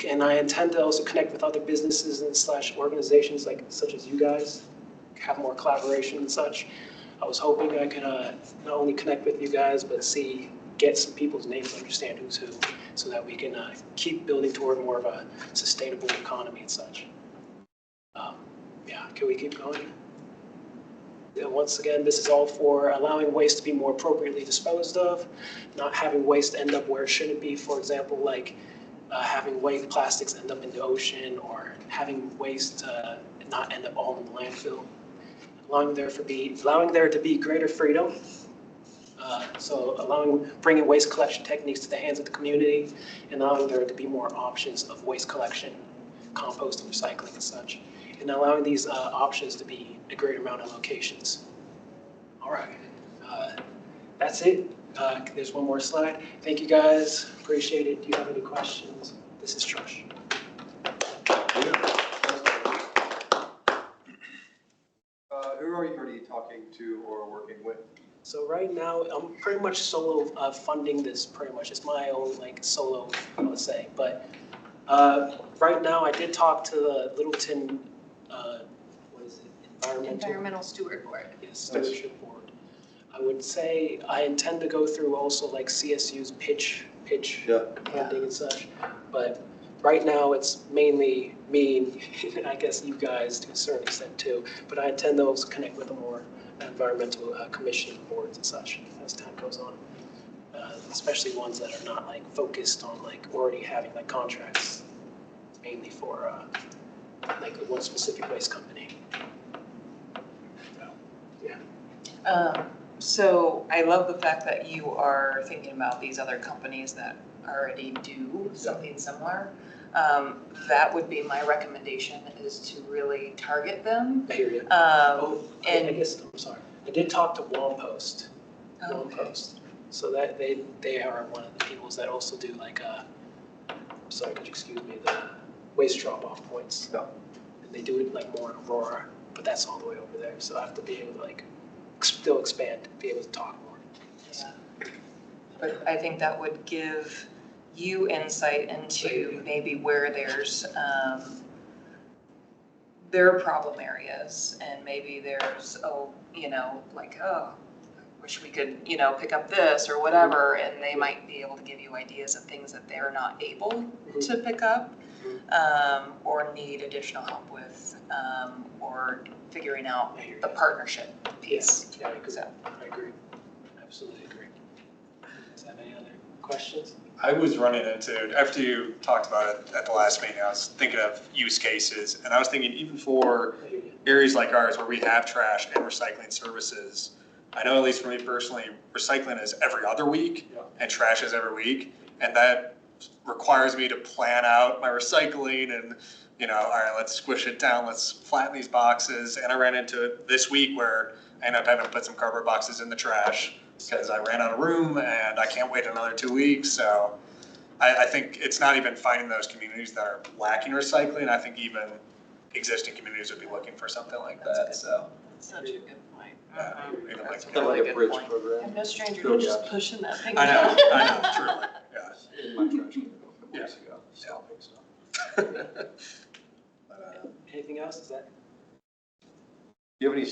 And I intend to also connect with other businesses and / organizations such as you guys, have more collaboration and such. I was hoping I could not only connect with you guys, but get some people's names, understand who's who, so that we can keep building toward more of a sustainable economy and such. Yeah, can we keep going? Once again, this is all for allowing waste to be more appropriately disposed of, not having waste end up where it shouldn't be. For example, like having waste plastics end up in the ocean, or having waste not end up all in the landfill. Allowing there to be greater freedom. So bringing waste collection techniques to the hands of the community, and allowing there to be more options of waste collection, compost, and recycling and such. And allowing these options to be a greater amount of locations. All right, that's it. There's one more slide. Thank you guys, appreciate it. Do you have any questions? This is Josh. Who are you already talking to or working with? So right now, I'm pretty much solo funding this. Pretty much, it's my own solo, I would say. But right now, I did talk to the Littleton, what is it? Environmental Steward Board. Yes, Stewardship Board. I would say I intend to go through also CSU's pitch funding and such. But right now, it's mainly me and I guess you guys to a certain extent too. But I intend to also connect with the more environmental commission boards and such as time goes on. especially ones that are not like focused on like already having like contracts, mainly for like one specific waste company. So I love the fact that you are thinking about these other companies that already do something similar. That would be my recommendation, is to really target them. I hear you. I guess, I'm sorry. I did talk to Wampost. Wampost. So that they are one of the peoples that also do like sorry, could you excuse me, the waste drop-off points. Yeah. And they do it like more in Aurora, but that's all the way over there. So I have to be able to like still expand, be able to talk more. Yeah. But I think that would give you insight into maybe where there are problem areas, and maybe there's, wish we could, pick up this or whatever, and they might be able to give you ideas of things that they're not able to pick up, or need additional help with, or figuring out the partnership piece. Yeah, I agree. So. I agree. Absolutely agree. Does that have any other questions? I was running into, after you talked about it at the last meeting, I was thinking of use cases, and I was thinking even for I hear you. areas like ours where we have trash and recycling services, I know at least for me personally, recycling is every other week and trash is every week. And that requires me to plan out my recycling and, all right, let's squish it down, let's flatten these boxes. And I ran into it this week where I ended up having to put some cardboard boxes in the trash because I ran out of room and I can't wait another 2 weeks. So I think it's not even finding those communities that are lacking recycling. I think even existing communities would be looking for something like that, so. Such a good point. Yeah, even like- That's a Kind of really like a good bridge point. program. I'm no stranger Go to just Gaps. pushing that thing. I know, truly, yeah. In my trash can a couple weeks ago, stopping stuff. But, Anything else? Is that? Do you have any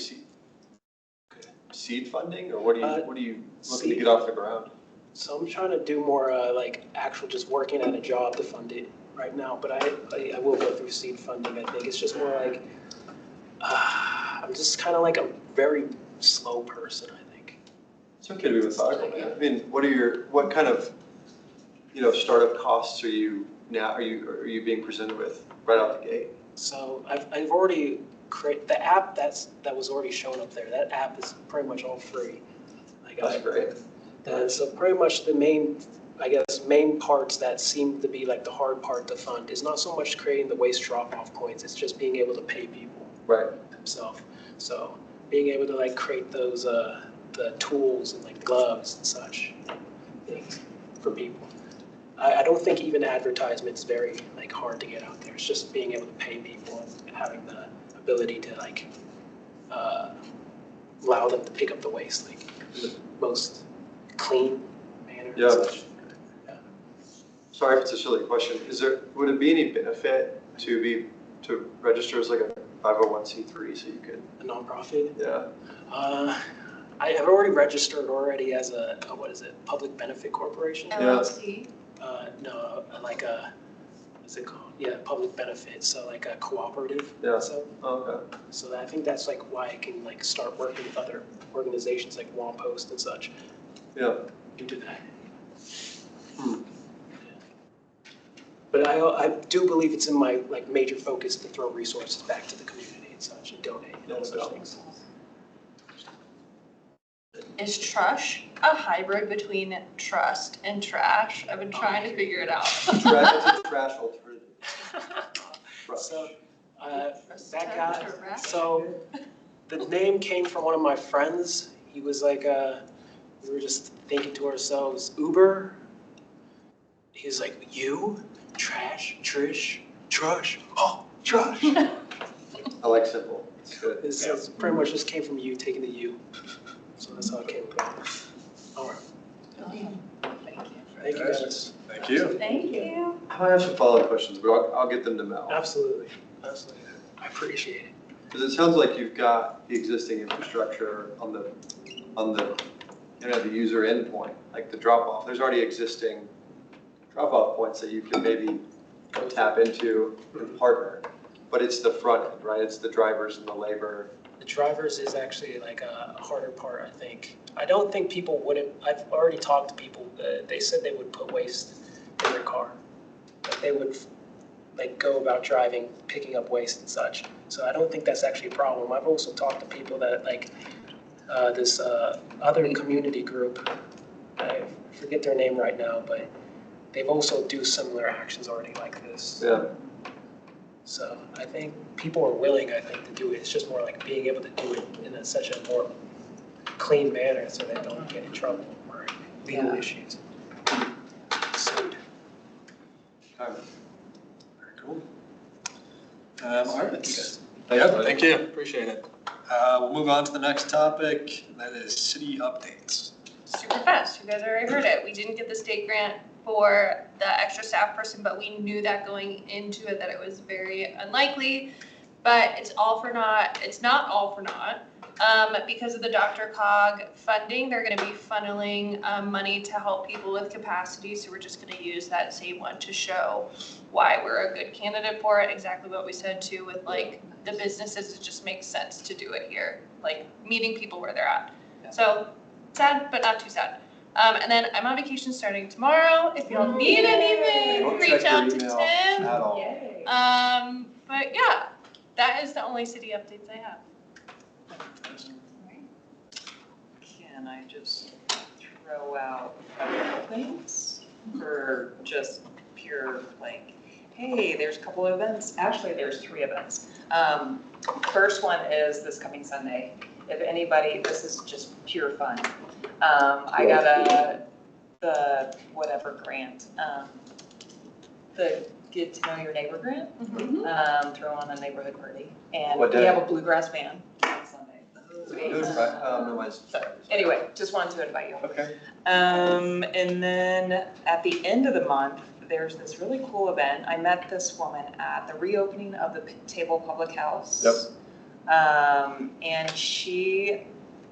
seed funding, or what are you looking to Seed. get off the ground? So I'm trying to do more like actual just working at a job to fund it right now, but I will go through seed funding. I think it's just more like I'm just kind of like a very slow person, I think. It's okay to be methodical, man. I mean, what kind of, startup costs are you being presented with right out the gate? So I've already created the app that was already shown up there. That app is pretty much all free. Like That's great. So pretty much the main parts that seem to be like the hard part to fund is not so much creating the waste drop-off points, it's just being able to pay people Right. themselves. So being able to like create those the tools and like gloves and such things for people. I don't think even advertisement is very like hard to get out there. It's just being able to pay people and having the ability to like allow them to pick up the waste like in the most clean manner. and Yeah. such. Sorry if it's a silly question. Would it be any benefit to register as like a 501c3 so you could? A nonprofit. Yeah. I have already registered as a what is it? Public benefit corporation. LLC. No, like a, what's it called? Yeah, public benefit, so like a cooperative. Yeah. So Okay. I think that's like why I can like start working with other organizations like Wampost and such Yeah. due to that. But I do believe it's in my like major focus to throw resources back to the community and such and donate and all such things. Is Trush a hybrid between trust and trash? I've been trying to figure it out. It's a trash alternative. So, Trust that to guy, trash. so the name came from one of my friends. He was like, we were just thinking to ourselves, Uber. He's like, you? Trash? Trish? Trush? Oh, Trush. I like simple. It's good. It's pretty much just came from you, taking the U. So that's how it came about. All right. Thank you guys. Thank you. Thank you. I have some follow-up questions, but I'll get them to Mel. Absolutely. Absolutely. I appreciate it. Because it sounds like you've got the existing infrastructure on the the user endpoint, like the drop-off. There's already existing drop-off points that you can maybe tap into and partner. But it's the front end, right? It's the drivers and the labor. The drivers is actually like a harder part, I think. I don't think people wouldn't, I've already talked to people, they said they would put waste in their car. Like they would like go about driving, picking up waste and such. So I don't think that's actually a problem. I've also talked to people that like this other community group, I forget their name right now, but they've also do similar actions already like this. Yeah. So I think people are willing, I think, to do it. It's just more like being able to do it in such a more clean manner so they don't get in trouble or legal Yeah. issues. Sued. Very cool. All right. Thank you guys. Thank you. Appreciate it. We'll move on to the next topic. That is city updates. Super fast. You guys already heard it. We didn't get the state grant for the extra staff person, but we knew that going into it that it was very unlikely. But it's all for naught. It's not all for naught. Because of the DRCOG funding, they're going to be funneling money to help people with capacity. So we're just going to use that same one to show why we're a good candidate for it. Exactly what we said too with like the businesses. It just makes sense to do it here, like meeting people where they're at. So sad, but not too sad. And then I'm on vacation starting tomorrow. If y'all need anything, Don't reach check your out to email Tim. At all. But yeah, that is the only city updates I have. Can I just throw out a couple things for just pure like, hey, there's a couple of events. Actually, there's 3 events. First one is this coming Sunday. If anybody, this is just pure fun. I got the whatever grant, the Get to Know Your Neighbor grant, throw on a neighborhood party. And What we day? have a bluegrass band on Sunday. No, mine's- Anyway, just wanted to invite you. Okay. And then at the end of the month, there's this really cool event. I met this woman at the reopening of the Table Public House. Yep. And she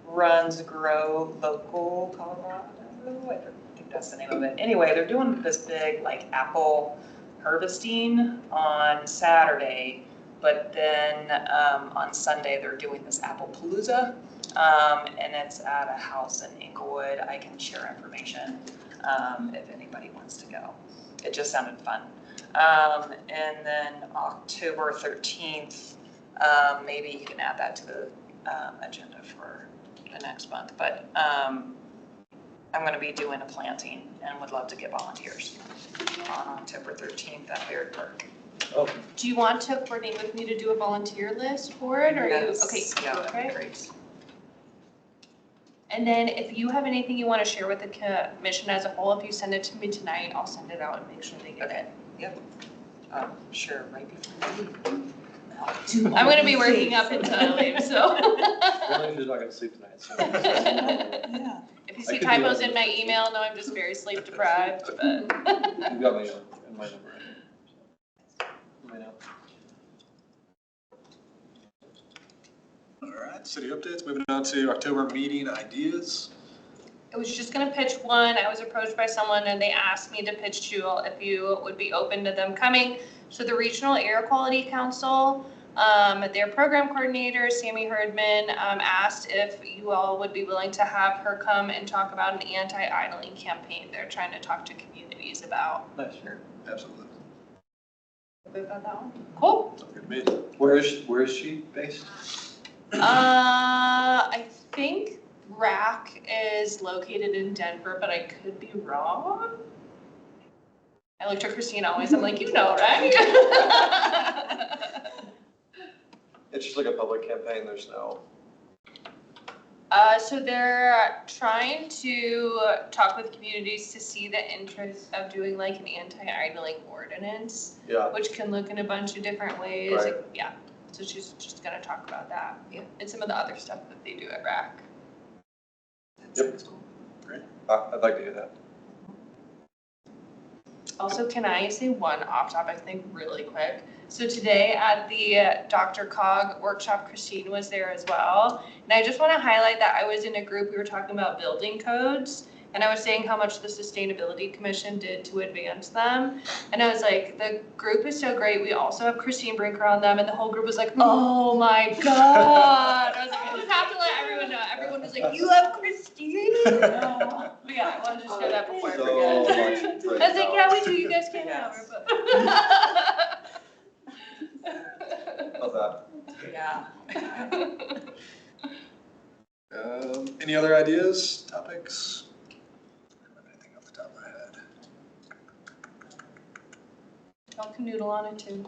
runs Grow Local Colorado. I think that's the name of it. Anyway, they're doing this big like apple harvesting on Saturday, but then on Sunday they're doing this Applepalooza, and it's at a house in Inglewood. I can share information if anybody wants to go. It just sounded fun. And then October 13th, maybe you can add that to the agenda for the next month. But I'm going to be doing a planting and would love to get volunteers on October 13th at Baird Park. Oh, Do you want to coordinate with me to do a volunteer list for it, or Yes. okay, Yeah, that'd okay. be great. And then if you have anything you want to share with the commission as a whole, if you send it to me tonight, I'll send it out and make sure they get it. Yep. Sure, right before you leave. I'm going to be working up until I leave, so. Well, she's not gonna sleep tonight, so. Yeah. If you I see could do typos that. in my email, no, I'm just very sleep deprived, but. You got me in my number. I know. All right, city updates. Moving on to October meeting ideas. I was just gonna pitch one. I was approached by someone and they asked me to pitch you if you would be open to them coming. So the Regional Air Quality Council, their program coordinator, Sammy Herdman, asked if you all would be willing to have her come and talk about an anti-idling campaign they're trying to talk to communities about. Nice, sure. Absolutely. We've got that one. Cool. Sounds good to me. Where is she based? I think RAC is located in Denver, but I could be wrong. I looked at Christine always, I'm like, you know, right? It's just like a public campaign, there's no. So they're trying to talk with communities to see the interest of doing like an anti-idling ordinance, Yeah. which can look in a bunch of different ways. Right. Yeah, so she's just gonna talk about that. Yeah. And some of the other stuff that they do at RAC. That Yep. sounds cool. I'd like to hear that. Also, can I say one off-topic thing really quick? So today at the DRCOG workshop, Christine was there as well. And I just want to highlight that I was in a group, we were talking about building codes. And I was saying how much the Sustainability Commission did to advance them. And I was like, the group is so great. We also have Christine Brinker on them. And the whole group was like, oh my God. I was like, I just have to let everyone know. Everyone was like, you have Christine? But yeah, I wanted to share that before I So forget. much I great was like, yeah, we knowledge. do. You guys can't Yes. have her, but. Love that. Yeah. Any other ideas, topics? I don't have anything off the top of my head. Y'all can noodle on it too.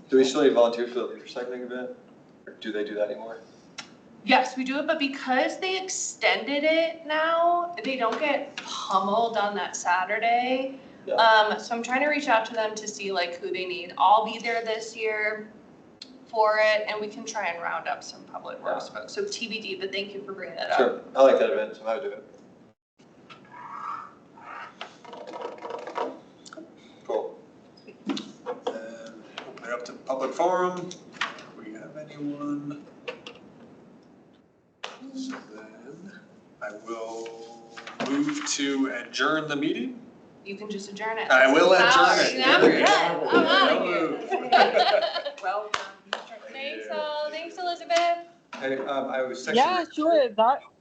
Do we still need volunteers for the leaf recycling event? Or do they do that anymore? Yes, we do it, but because they extended it now, they don't get pummeled on that Saturday. Yeah. So I'm trying to reach out to them to see like who they need. I'll be there this year for it, and we can try and round up some public works folks. So TBD, but thank you for bringing that up. Sure, I like that event, so I would do it. Cool. Open it up to public forum. Do we have anyone? So then I will move to adjourn the meeting. You can just adjourn it. I will It's an hour. adjourn it. I'm There you good. go. I'm out of Well here. Well done. Thanks all. Thanks, Elizabeth. Hey, I was texting. Yeah, sure.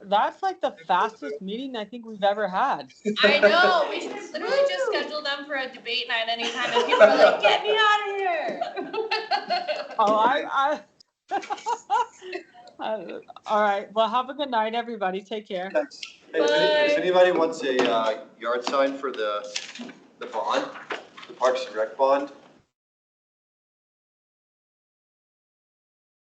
That's like the fastest meeting I think we've ever had. I know. We should literally just schedule them for a debate night anytime, and people are like, "Get me out of here." Oh, I all right. Well, have a good night, everybody. Take care. Thanks. Hey, if anybody wants a yard sign for the bond, the Parks and Rec bond,